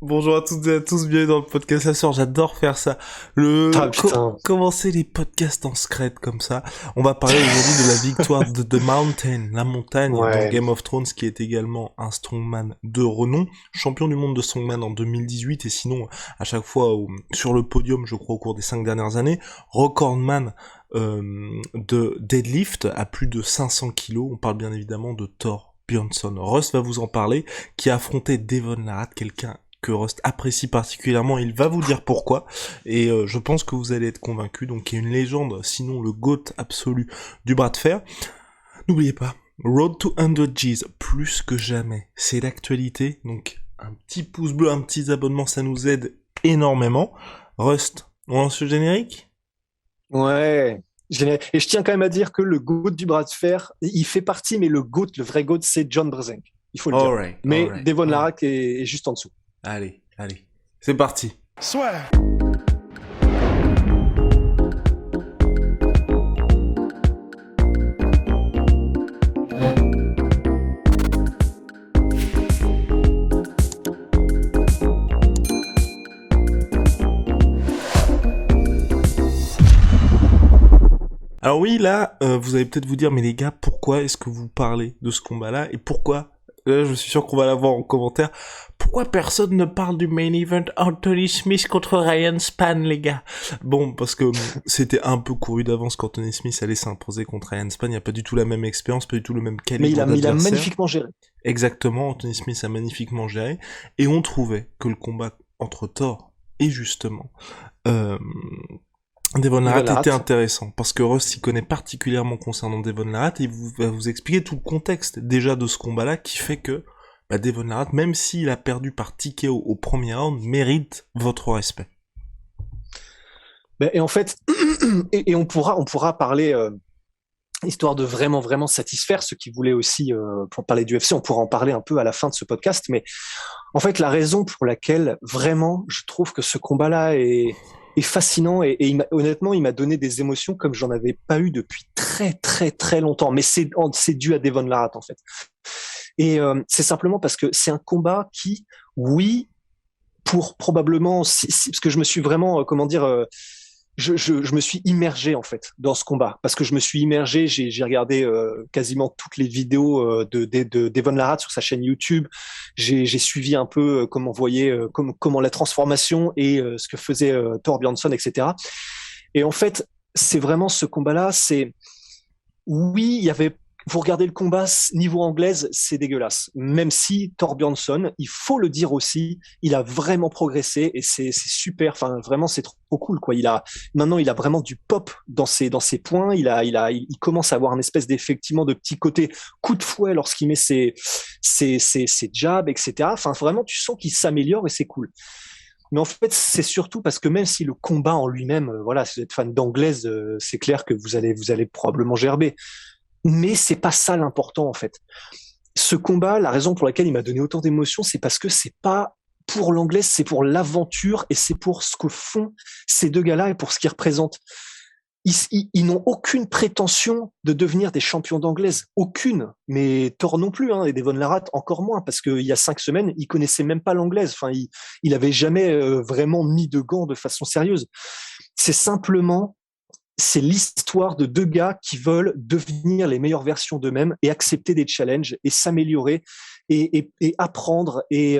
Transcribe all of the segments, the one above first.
Bonjour à toutes et à tous, bienvenue dans le podcast La Sœur, j'adore faire ça. Ah putain. Commencer les podcasts en secret comme ça. On va parler aujourd'hui de la victoire de The Mountain, la montagne, dans Ouais. Game of Thrones, qui est également un strongman de renom, champion du monde de strongman en 2018, et sinon, à chaque fois, sur le podium, je crois, au cours des 5 dernières années, recordman de deadlift à plus de 500 kilos. On parle bien évidemment de Thor Bjornsson. Russ va vous en parler, qui a affronté Devon Larratt, quelqu'un que Rust apprécie particulièrement, il va vous dire pourquoi, et je pense que vous allez être convaincus, donc il y a une légende, sinon le GOAT absolu du bras de fer. N'oubliez pas, Road to 100 G's, plus que jamais, c'est l'actualité, donc un petit pouce bleu, un petit abonnement, ça nous aide énormément. Rust, on lance le générique ? Ouais. Et je tiens quand même à dire que le GOAT du bras de fer, il fait partie, mais le GOAT, le vrai GOAT, c'est John Brzenk. Il faut le dire. Alright, Mais alright, Devon alright. Larratt est juste en dessous. Allez, c'est parti. Soit. Alors oui, là, vous allez peut-être vous dire, mais les gars, pourquoi est-ce que vous parlez de ce combat-là, et pourquoi, là, je suis sûr qu'on va l'avoir en commentaire, pourquoi personne ne parle du main event Anthony Smith contre Ryan Spann, les gars? Bon, parce que c'était un peu couru d'avance qu'Anthony Smith allait s'imposer contre Ryan Spann, il n'y a pas du tout la même expérience, pas du tout le même Mais calibre il a d'adversaire. magnifiquement géré. Exactement, Anthony Smith a magnifiquement géré, et on trouvait que le combat entre Thor et justement Devon Larratt Larratt. était intéressant, parce que Russ s'y connaît particulièrement concernant Devon Larratt, et il va vous expliquer tout le contexte déjà de ce combat-là, qui fait que Devon Larratt, même s'il a perdu par TKO au premier round, mérite votre respect. Et en fait, et on pourra parler, histoire de vraiment satisfaire ceux qui voulaient aussi, pour parler du UFC, on pourra en parler un peu à la fin de ce podcast, mais en fait, la raison pour laquelle vraiment je trouve que ce combat-là est fascinant et honnêtement, il m'a donné des émotions comme j'en avais pas eu depuis très longtemps. Mais c'est dû à Devon Larratt en fait. Et c'est simplement parce que c'est un combat qui, oui, pour probablement, parce que je me suis vraiment, comment dire, je me suis immergé en fait dans ce combat parce que je me suis immergé, j'ai regardé quasiment toutes les vidéos de Devon Larratt sur sa chaîne YouTube. J'ai suivi un peu comment voyait comment la transformation et ce que faisait Thor Bjornsson, etc. Et en fait, c'est vraiment ce combat-là. C'est oui, il y avait. Vous regardez le combat niveau anglaise, c'est dégueulasse. Même si Thor Bjornsson, il faut le dire aussi, il a vraiment progressé et c'est super. Enfin, vraiment, c'est trop cool, quoi. Maintenant, il a vraiment du pop dans ses points. Il commence à avoir un espèce d'effectivement de petit côté coup de fouet lorsqu'il met ses jabs, etc. Enfin, vraiment, tu sens qu'il s'améliore et c'est cool. Mais en fait, c'est surtout parce que même si le combat en lui-même, voilà, si vous êtes fan d'anglaise, c'est clair que vous allez probablement gerber. Mais c'est pas ça l'important en fait. Ce combat, la raison pour laquelle il m'a donné autant d'émotions, c'est parce que c'est pas pour l'anglaise, c'est pour l'aventure et c'est pour ce que font ces deux gars-là et pour ce qu'ils représentent. Ils n'ont aucune prétention de devenir des champions d'anglaise, aucune. Mais Thor non plus, hein, et Devon Larratt encore moins, parce qu'il y a 5 semaines, il connaissait même pas l'anglaise. Enfin, il avait jamais vraiment mis de gants de façon sérieuse. C'est l'histoire de deux gars qui veulent devenir les meilleures versions d'eux-mêmes et accepter des challenges et s'améliorer et apprendre et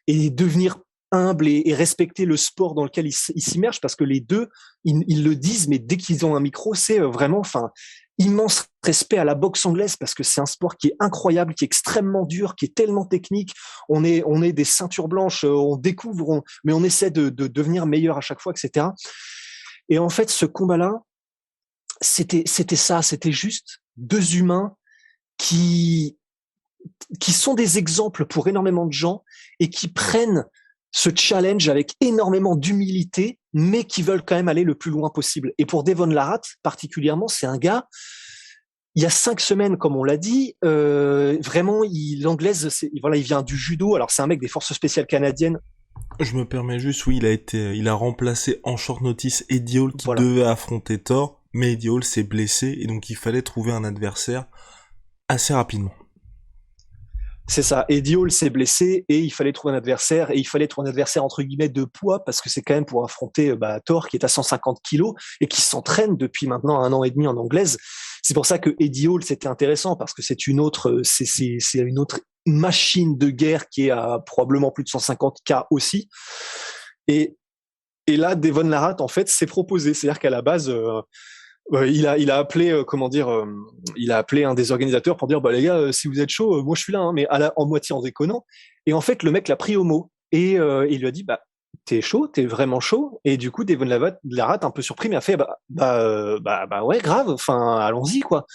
devenir humble et respecter le sport dans lequel ils s'immergent parce que les deux, ils le disent, mais dès qu'ils ont un micro, c'est vraiment, enfin, immense respect à la boxe anglaise parce que c'est un sport qui est incroyable, qui est extrêmement dur, qui est tellement technique. On est des ceintures blanches, on découvre, mais on essaie de devenir meilleur à chaque fois, etc. Et en fait, ce combat-là, c'était ça, c'était juste deux humains qui sont des exemples pour énormément de gens et qui prennent ce challenge avec énormément d'humilité, mais qui veulent quand même aller le plus loin possible. Et pour Devon Larratt, particulièrement, c'est un gars, il y a 5 semaines, comme on l'a dit, vraiment, l'anglaise, voilà, il vient du judo. Alors, c'est un mec des forces spéciales canadiennes. Je me permets juste, oui, il a remplacé en short notice Eddie Hall qui Voilà. devait affronter Thor, mais Eddie Hall s'est blessé et donc il fallait trouver un adversaire assez rapidement. C'est ça. Eddie Hall s'est blessé et il fallait trouver un adversaire et il fallait trouver un adversaire entre guillemets de poids parce que c'est quand même pour affronter Thor qui est à 150 kilos et qui s'entraîne depuis maintenant 1 an et demi en anglaise. C'est pour ça que Eddie Hall c'était intéressant parce que c'est une autre machine de guerre qui est à probablement plus de 150 k aussi. Et là, Devon Larratt, en fait, s'est proposé. C'est-à-dire qu'à la base, il a appelé, il a appelé un des organisateurs pour dire, bah les gars, si vous êtes chaud, moi je suis là, hein, mais en moitié en déconnant. Et en fait, le mec l'a pris au mot et il lui a dit, bah t'es chaud, t'es vraiment chaud. Et du coup, Devon Larratt, un peu surpris, mais a fait, bah ouais, grave. Enfin, allons-y quoi.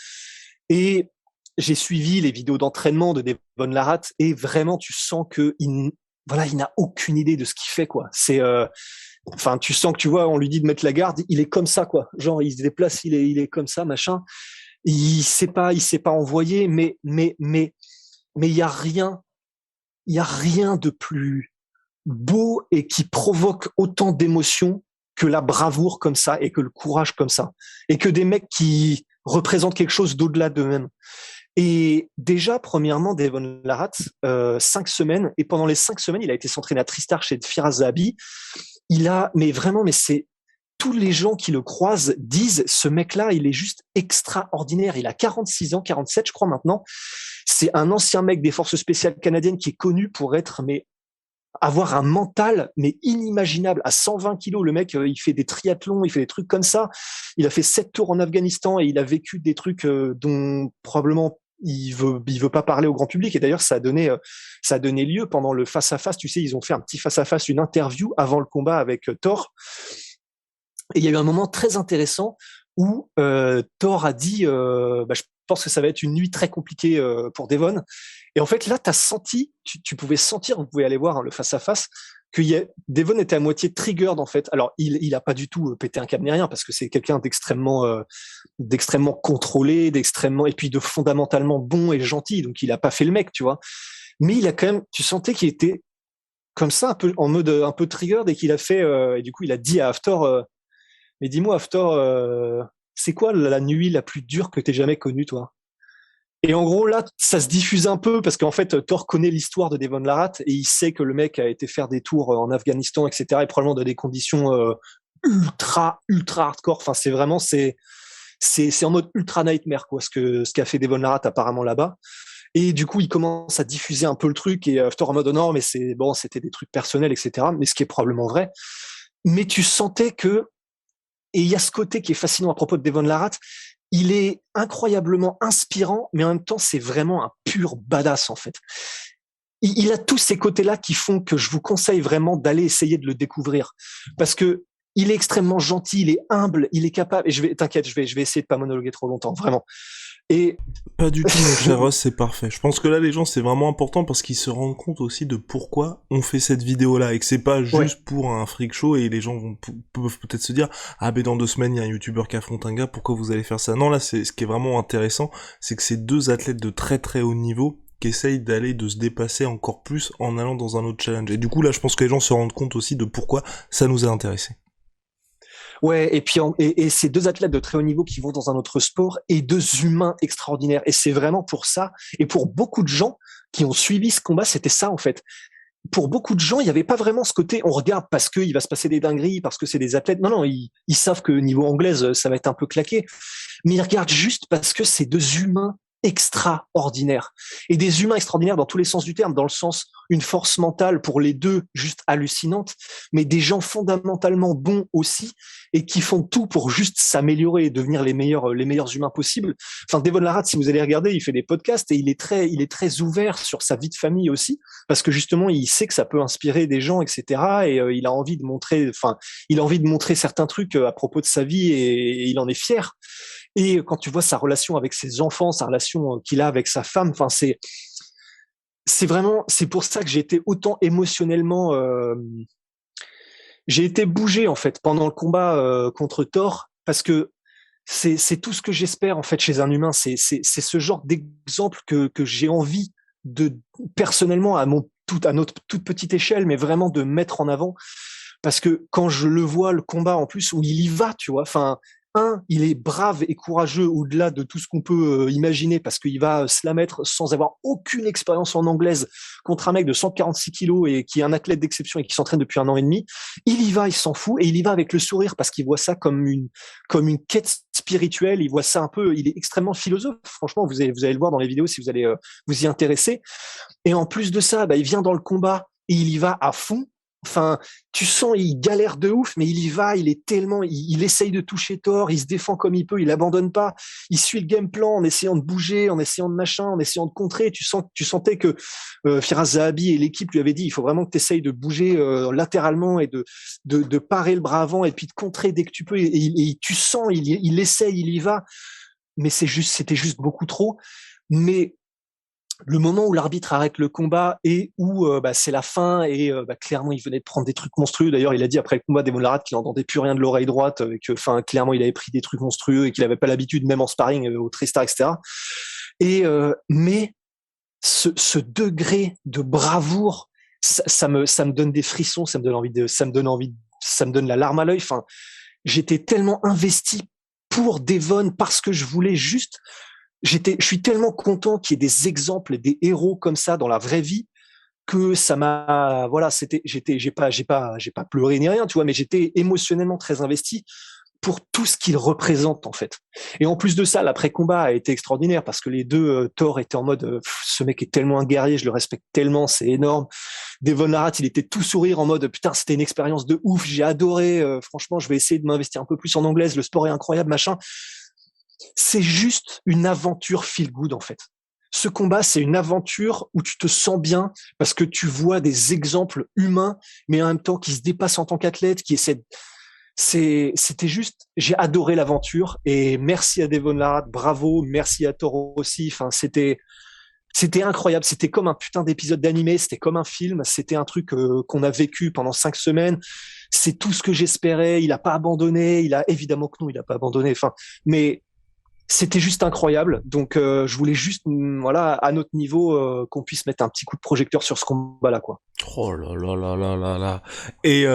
Et j'ai suivi les vidéos d'entraînement de Devon Larratt et vraiment, tu sens que voilà, il n'a aucune idée de ce qu'il fait quoi. Enfin, tu sens que tu vois, on lui dit de mettre la garde, il est comme ça, quoi. Genre, il se déplace, il est comme ça, machin. Il sait pas envoyer, mais il y a rien de plus beau et qui provoque autant d'émotions que la bravoure comme ça et que le courage comme ça et que des mecs qui représentent quelque chose d'au-delà d'eux-mêmes. Et déjà, premièrement, Devon Larratt, 5 semaines, et pendant les 5 semaines, il a été s'entraîner à Tristar chez Firas Zahabi. Mais vraiment, mais c'est tous les gens qui le croisent disent ce mec-là, il est juste extraordinaire. Il a 46 ans, 47, je crois maintenant. C'est un ancien mec des forces spéciales canadiennes qui est connu pour avoir un mental mais inimaginable. À 120 kilos, le mec, il fait des triathlons, il fait des trucs comme ça. Il a fait 7 tours en Afghanistan et il a vécu des trucs dont probablement il veut pas parler au grand public. Et d'ailleurs, ça a donné lieu pendant le face-à-face. Tu sais, ils ont fait un petit face-à-face, une interview avant le combat avec Thor. Et il y a eu un moment très intéressant où Thor a dit je pense que ça va être une nuit très compliquée pour Devon. Et en fait, là, tu pouvais sentir, vous pouvez aller voir le face-à-face, Devon était à moitié triggered, en fait. Alors, il a pas du tout pété un câble ni rien, parce que c'est quelqu'un d'extrêmement contrôlé, et puis de fondamentalement bon et gentil. Donc, il a pas fait le mec, tu vois. Mais il a quand même, tu sentais qu'il était comme ça, un peu, en mode un peu triggered, et qu'il a fait, et du coup, il a dit à Hafthor, mais dis-moi, Hafthor, c'est quoi la nuit la plus dure que t'aies jamais connue, toi? Et en gros, là, ça se diffuse un peu parce qu'en fait, Thor connaît l'histoire de Devon Larratt et il sait que le mec a été faire des tours en Afghanistan, etc. et probablement dans des conditions ultra hardcore. Enfin, c'est en mode ultra nightmare, quoi, ce qu'a fait Devon Larratt apparemment là-bas. Et du coup, il commence à diffuser un peu le truc et Thor en mode oh non, mais c'est bon, c'était des trucs personnels, etc. Mais ce qui est probablement vrai. Mais tu sentais et il y a ce côté qui est fascinant à propos de Devon Larratt, il est incroyablement inspirant, mais en même temps, c'est vraiment un pur badass, en fait. Il a tous ces côtés-là qui font que je vous conseille vraiment d'aller essayer de le découvrir. Parce que il est extrêmement gentil, il est humble, il est capable, et t'inquiète, je vais essayer de pas monologuer trop longtemps, vraiment. Et pas du tout, mon cher Ross, c'est parfait. Je pense que là, les gens, c'est vraiment important parce qu'ils se rendent compte aussi de pourquoi on fait cette vidéo-là et que c'est pas juste pour un freak show et les gens peuvent peut-être se dire, ah, ben dans 2 semaines, il y a un youtubeur qui affronte un gars, pourquoi vous allez faire ça? Non, là, ce qui est vraiment intéressant, c'est que c'est 2 athlètes de très très haut niveau qui essayent de se dépasser encore plus en allant dans un autre challenge. Et du coup, là, je pense que les gens se rendent compte aussi de pourquoi ça nous a intéressés. Ouais, et puis et ces 2 athlètes de très haut niveau qui vont dans un autre sport et 2 humains extraordinaires. Et c'est vraiment pour ça. Et pour beaucoup de gens qui ont suivi ce combat, c'était ça en fait. Pour beaucoup de gens, il n'y avait pas vraiment ce côté on regarde parce qu'il va se passer des dingueries, parce que c'est des athlètes. Non, ils savent que niveau anglaise, ça va être un peu claqué. Mais ils regardent juste parce que c'est 2 humains extraordinaires. Et des humains extraordinaires dans tous les sens du terme, dans le sens une force mentale pour les 2 juste hallucinante, mais des gens fondamentalement bons aussi et qui font tout pour juste s'améliorer et devenir les meilleurs humains possibles. Enfin, Devon Larratt, si vous allez regarder, il fait des podcasts et il est très ouvert sur sa vie de famille aussi, parce que justement, il sait que ça peut inspirer des gens, etc. Et il a envie de montrer certains trucs à propos de sa vie et il en est fier. Et quand tu vois sa relation avec ses enfants, sa relation qu'il a avec sa femme, enfin c'est pour ça que j'ai été autant émotionnellement j'ai été bougé en fait pendant le combat contre Thor parce que c'est tout ce que j'espère en fait chez un humain, c'est ce genre d'exemple que j'ai envie de personnellement à notre toute petite échelle, mais vraiment de mettre en avant parce que quand je le vois le combat en plus où il y va, tu vois, enfin il est brave et courageux au-delà de tout ce qu'on peut imaginer parce qu'il va se la mettre sans avoir aucune expérience en anglaise contre un mec de 146 kilos et qui est un athlète d'exception et qui s'entraîne depuis 1 an et demi. Il y va, il s'en fout et il y va avec le sourire parce qu'il voit ça comme une quête spirituelle. Il voit ça un peu, il est extrêmement philosophe. Franchement, vous allez le voir dans les vidéos si vous allez vous y intéresser. Et en plus de ça, bah, il vient dans le combat et il y va à fond. Enfin, tu sens, il galère de ouf, mais il y va, il essaye de toucher Thor, il se défend comme il peut, il abandonne pas, il suit le game plan en essayant de bouger, en essayant de machin, en essayant de contrer. Tu sentais que Firas Zahabi et l'équipe lui avaient dit, il faut vraiment que tu essayes de bouger latéralement et de parer le bras avant et puis de contrer dès que tu peux. Et tu sens, il essaye, il y va, mais c'était juste beaucoup trop. Mais le moment où l'arbitre arrête le combat et où c'est la fin et clairement il venait de prendre des trucs monstrueux. D'ailleurs, il a dit après le combat Devon Larratt qu'il n'entendait plus rien de l'oreille droite, que clairement il avait pris des trucs monstrueux et qu'il n'avait pas l'habitude, même en sparring au Tristar, etc. Mais ce degré de bravoure, ça me donne des frissons, ça me donne la larme à l'œil. Enfin, j'étais tellement investi pour Devon parce que je voulais juste je suis tellement content qu'il y ait des exemples, des héros comme ça dans la vraie vie que ça m'a, voilà, j'ai pas pleuré ni rien, tu vois, mais j'étais émotionnellement très investi pour tout ce qu'il représente en fait. Et en plus de ça, l'après-combat a été extraordinaire parce que les deux Thor étaient en mode ce mec est tellement un guerrier, je le respecte tellement, c'est énorme. Devon Larratt, il était tout sourire en mode putain, c'était une expérience de ouf, j'ai adoré, franchement, je vais essayer de m'investir un peu plus en anglaise, le sport est incroyable, machin. C'est juste une aventure feel good en fait. Ce combat, c'est une aventure où tu te sens bien parce que tu vois des exemples humains, mais en même temps qui se dépassent en tant qu'athlète, qui essaient. C'était juste, j'ai adoré l'aventure et merci à Devon Larratt, bravo, merci à Thor aussi. Enfin, c'était incroyable. C'était comme un putain d'épisode d'animé, c'était comme un film, c'était un truc qu'on a vécu pendant 5 semaines. C'est tout ce que j'espérais. Il a pas abandonné. Il a évidemment que non, il a pas abandonné. Enfin, mais c'était juste incroyable. Donc, je voulais juste, voilà, à notre niveau, qu'on puisse mettre un petit coup de projecteur sur ce combat-là, quoi. Oh là là là là là là. Et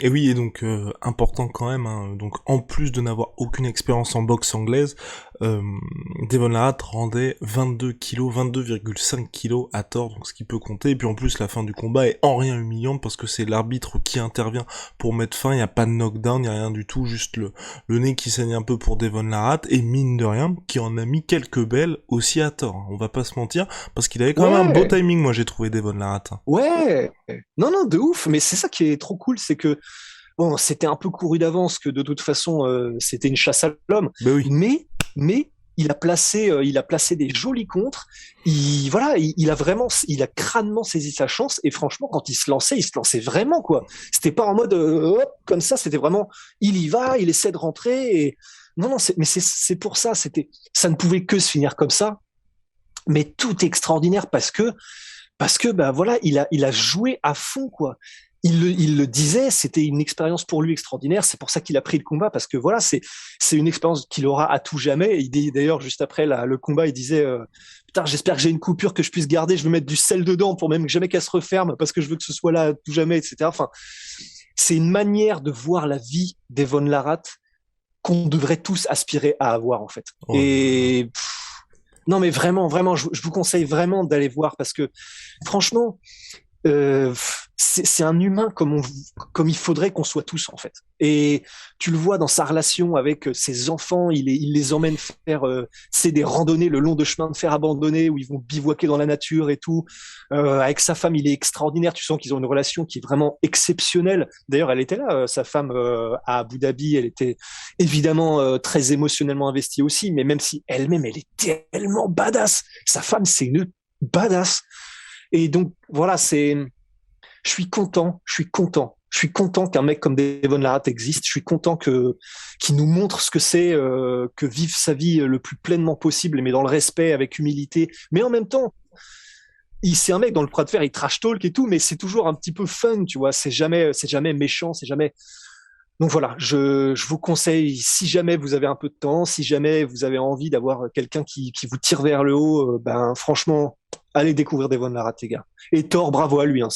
oui, et donc important quand même, hein, donc en plus de n'avoir aucune expérience en boxe anglaise, euh, Devon Larratt rendait 22 kilos, 22,5 kilos à Thor, donc ce qui peut compter. Et puis en plus, la fin du combat est en rien humiliante parce que c'est l'arbitre qui intervient pour mettre fin. Il n'y a pas de knockdown, il n'y a rien du tout, juste le nez qui saigne un peu pour Devon Larratt et mine de rien, qui en a mis quelques belles aussi à Thor. On va pas se mentir, parce qu'il avait quand même un beau timing, moi j'ai trouvé Devon Larratt. Ouais, non, non, de ouf. Mais c'est ça qui est trop cool, c'est que bon, c'était un peu couru d'avance que de toute façon c'était une chasse à l'homme, Ben oui. mais il a placé des jolis contres. Il a crânement saisi sa chance et franchement quand il se lançait vraiment quoi. C'était pas en mode hop comme ça, c'était vraiment il y va, il essaie de rentrer et non non, mais c'est pour ça, ça ne pouvait que se finir comme ça. Mais tout est extraordinaire parce que bah voilà, il a joué à fond quoi. Il le disait, c'était une expérience pour lui extraordinaire. C'est pour ça qu'il a pris le combat parce que voilà, c'est une expérience qu'il aura à tout jamais. Et il dit d'ailleurs juste après le combat, il disait putain, j'espère que j'ai une coupure que je puisse garder. Je veux mettre du sel dedans pour même jamais qu'elle se referme parce que je veux que ce soit là à tout jamais, etc. Enfin, c'est une manière de voir la vie d'Evon Larratt qu'on devrait tous aspirer à avoir en fait. Oh là là. Et non mais vraiment, vraiment, je vous conseille vraiment d'aller voir parce que franchement, euh, c'est un humain comme il faudrait qu'on soit tous en fait. Et tu le vois dans sa relation avec ses enfants, il les emmène faire c'est des randonnées le long de chemins de fer abandonnés où ils vont bivouaquer dans la nature et tout. Avec sa femme, il est extraordinaire. Tu sens qu'ils ont une relation qui est vraiment exceptionnelle. D'ailleurs, elle était là, sa femme à Abu Dhabi, elle était évidemment très émotionnellement investie aussi, mais même si elle-même, elle est tellement badass. Sa femme, c'est une badass. Et donc voilà, je suis content, je suis content qu'un mec comme Devon Larratt existe. Je suis content qu'il nous montre ce que c'est que vivre sa vie le plus pleinement possible, mais dans le respect, avec humilité. Mais en même temps, c'est un mec dans le bras de fer, il trash talk et tout, mais c'est toujours un petit peu fun, tu vois. C'est jamais méchant, c'est jamais. Donc voilà, je vous conseille, si jamais vous avez un peu de temps, si jamais vous avez envie d'avoir quelqu'un qui vous tire vers le haut, ben franchement, allez découvrir Devon Larratt, les gars. Et Thor, bravo à lui, hein,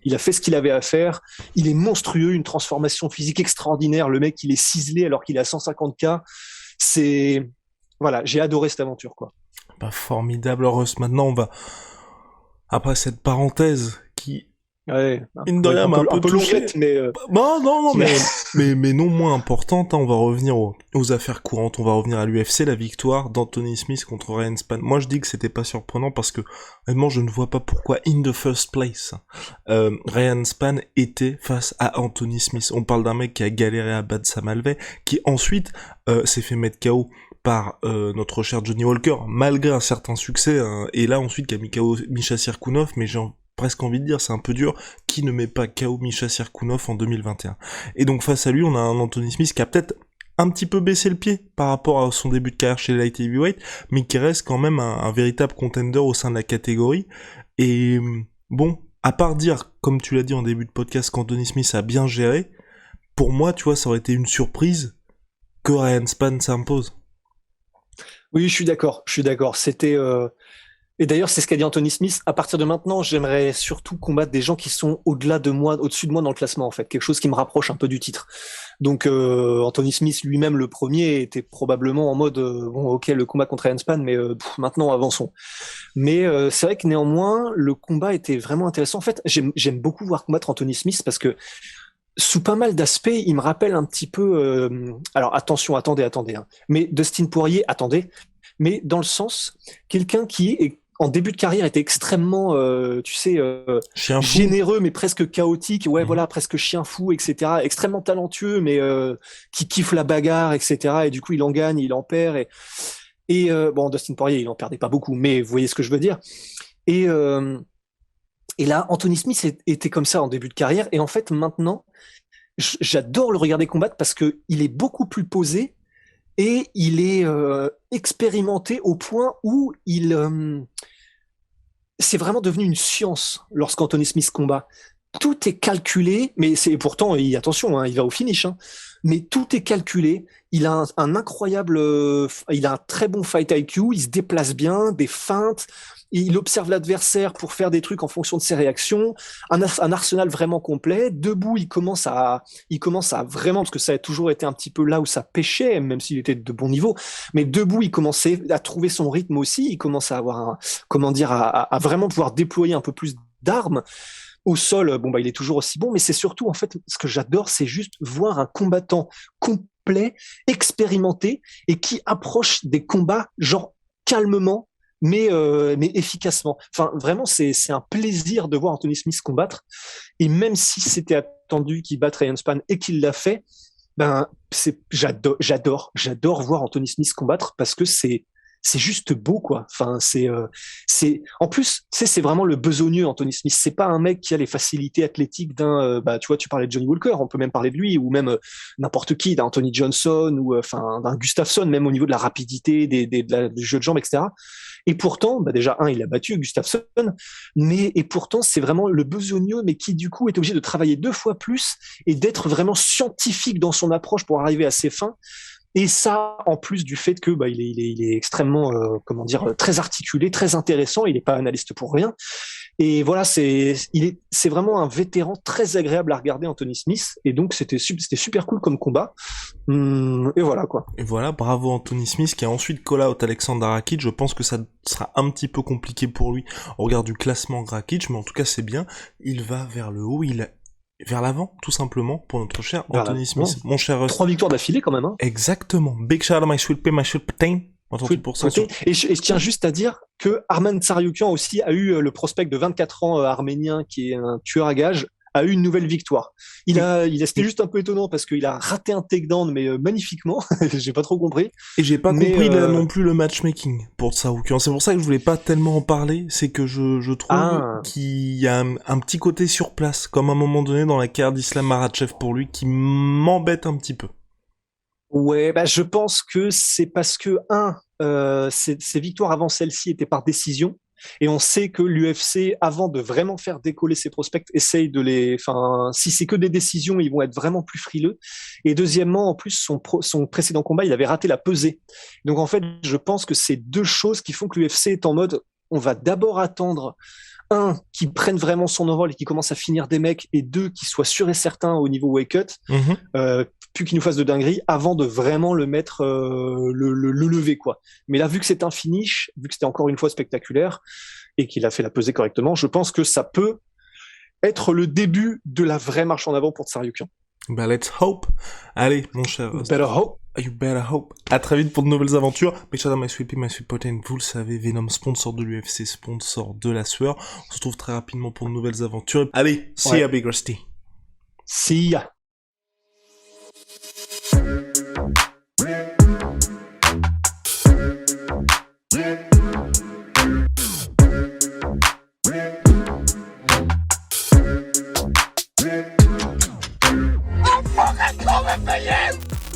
il a fait ce qu'il avait à faire. Il est monstrueux, une transformation physique extraordinaire. Le mec, il est ciselé alors qu'il est à 150K. C'est, voilà, j'ai adoré cette aventure, quoi. Bah, formidable, Russ. Maintenant, on va, après cette parenthèse qui, Ouais, mine de rien, m'a un un peu peu touché. longuette, mais Non, non, non, mais mais non moins importante, hein, on va revenir aux affaires courantes, on va revenir à l'UFC, la victoire d'Anthony Smith contre Ryan Spann. Moi, je dis que c'était pas surprenant parce que, honnêtement, je ne vois pas pourquoi, in the first place, Ryan Spann était face à Anthony Smith. On parle d'un mec qui a galéré à battre Sam Alvey, qui ensuite s'est fait mettre KO par notre cher Johnny Walker, malgré un certain succès, hein, et là ensuite qui a mis KO Misha Cirkunov, mais presque envie de dire, c'est un peu dur, qui ne met pas KO Misha Cirkunov en 2021. Et donc face à lui, on a un Anthony Smith qui a peut-être un petit peu baissé le pied par rapport à son début de carrière chez les Light Heavyweight, mais qui reste quand même un véritable contender au sein de la catégorie. Et bon, à part dire, comme tu l'as dit en début de podcast, qu'Anthony Smith a bien géré, pour moi, tu vois, ça aurait été une surprise que Ryan Spann s'impose. oui, je suis d'accord, je suis d'accord. Et d'ailleurs, c'est ce qu'a dit Anthony Smith. À partir de maintenant, j'aimerais surtout combattre des gens qui sont au-delà de moi, au-dessus de moi dans le classement, en fait. Quelque chose qui me rapproche un peu du titre. Donc, Anthony Smith lui-même, le premier, était probablement en mode, bon, ok, le combat contre Ryan Spann, mais maintenant, avançons. Mais c'est vrai que néanmoins, le combat était vraiment intéressant. En fait, j'aime beaucoup voir combattre Anthony Smith parce que sous pas mal d'aspects, il me rappelle un petit peu. Alors attention, attendez, hein. Mais Dustin Poirier, attendez. Mais dans le sens, quelqu'un qui est en début de carrière était extrêmement, tu sais, Chien fou. généreux mais presque chaotique. Ouais, Mhm. voilà, presque chien fou, etc. Extrêmement talentueux, mais qui kiffe la bagarre, etc. Et du coup, il en gagne, il en perd. Et bon, Dustin Poirier, il en perdait pas beaucoup, mais vous voyez ce que je veux dire. Et et là, Anthony Smith était comme ça en début de carrière. Et en fait, maintenant, j'adore le regarder combattre parce que il est beaucoup plus posé et il est expérimenté au point où c'est vraiment devenu une science lorsqu'Anthony Smith combat. Tout est calculé, mais c'est pourtant, attention, hein, il va au finish, hein, mais tout est calculé. Il a un incroyable, il a un très bon fight IQ, il se déplace bien, des feintes, il observe l'adversaire pour faire des trucs en fonction de ses réactions, un arsenal vraiment complet. Debout, il commence à vraiment, parce que ça a toujours été un petit peu là où ça pêchait, même s'il était de bon niveau, mais debout, il commençait à trouver son rythme aussi, il commence à avoir comment dire, à vraiment pouvoir déployer un peu plus d'armes. Au sol, bon bah il est toujours aussi bon, mais c'est surtout en fait ce que j'adore, c'est juste voir un combattant complet, expérimenté et qui approche des combats genre calmement, mais efficacement. Enfin vraiment c'est un plaisir de voir Anthony Smith combattre. Et même si c'était attendu qu'il batte Ryan Spann et qu'il l'a fait, ben j'adore voir Anthony Smith combattre parce que c'est juste beau quoi. Enfin c'est en plus tu sais c'est vraiment le besogneux Anthony Smith. C'est pas un mec qui a les facilités athlétiques d'un bah tu vois tu parlais de Johnny Walker, on peut même parler de lui ou même n'importe qui, d'un Anthony Johnson ou enfin d'un Gustafsson même au niveau de la rapidité du jeu de jambes etc. Et pourtant, bah déjà, il a battu Gustafsson, et pourtant, c'est vraiment le besogneux, mais qui, du coup, est obligé de travailler 2 fois plus et d'être vraiment scientifique dans son approche pour arriver à ses fins. Et ça, en plus du fait que bah, il est extrêmement, comment dire, très articulé, très intéressant. Il n'est pas analyste pour rien. Et voilà, c'est vraiment un vétéran très agréable à regarder, Anthony Smith. Et donc, c'était super cool comme combat. Et voilà, quoi. Et voilà, bravo Anthony Smith qui a ensuite call out Alexander Rakic. Je pense que ça sera un petit peu compliqué pour lui au regard du classement Rakic, mais en tout cas c'est bien. Il va vers le haut, vers l'avant, tout simplement, pour notre cher Vers là. Anthony Bon. Smith. Mon cher Russ. 3 victoires d'affilée, quand même, hein. Exactement. Big shout out my sweet pea, my sweet protein. Et je tiens juste à dire que Arman Tsarukyan aussi a eu le prospect de 24 ans arménien qui est un tueur à gages, a eu une nouvelle victoire. C'était juste un peu étonnant parce qu'il a raté un takedown mais magnifiquement. J'ai pas trop compris. Et j'ai pas mais compris non plus le matchmaking pour Tsarukyan. C'est pour ça que je voulais pas tellement en parler. C'est que je trouve qu'il y a un petit côté sur place, comme à un moment donné dans la carrière d'Islam Makhachev pour lui, qui m'embête un petit peu. Ouais, bah je pense que c'est parce que ses victoires avant celle-ci étaient par décision Et on sait que l'UFC, avant de vraiment faire décoller ses prospects, essaye de si c'est que des décisions, ils vont être vraiment plus frileux. Et deuxièmement, en plus, son précédent combat, il avait raté la pesée. Donc en fait, je pense que c'est deux choses qui font que l'UFC est en mode, on va d'abord attendre qui prenne vraiment son envol et qui commence à finir des mecs, et deux, qui soit sûr et certain au niveau weight cut, puis qu'il nous fasse de dinguerie avant de vraiment le mettre, le lever, quoi. Mais là, vu que c'est un finish, vu que c'était encore une fois spectaculaire et qu'il a fait la pesée correctement, je pense que ça peut être le début de la vraie marche en avant pour Tsarukyan. Bah, let's hope. Allez, mon cher. Better hope. You better hope. À très vite pour de nouvelles aventures. Make sure that my sweet pea, my sweet protein, vous le savez, Venom, sponsor de l'UFC, sponsor de la sueur. On se retrouve très rapidement pour de nouvelles aventures. Allez, see ya, Big Rusty. See ya.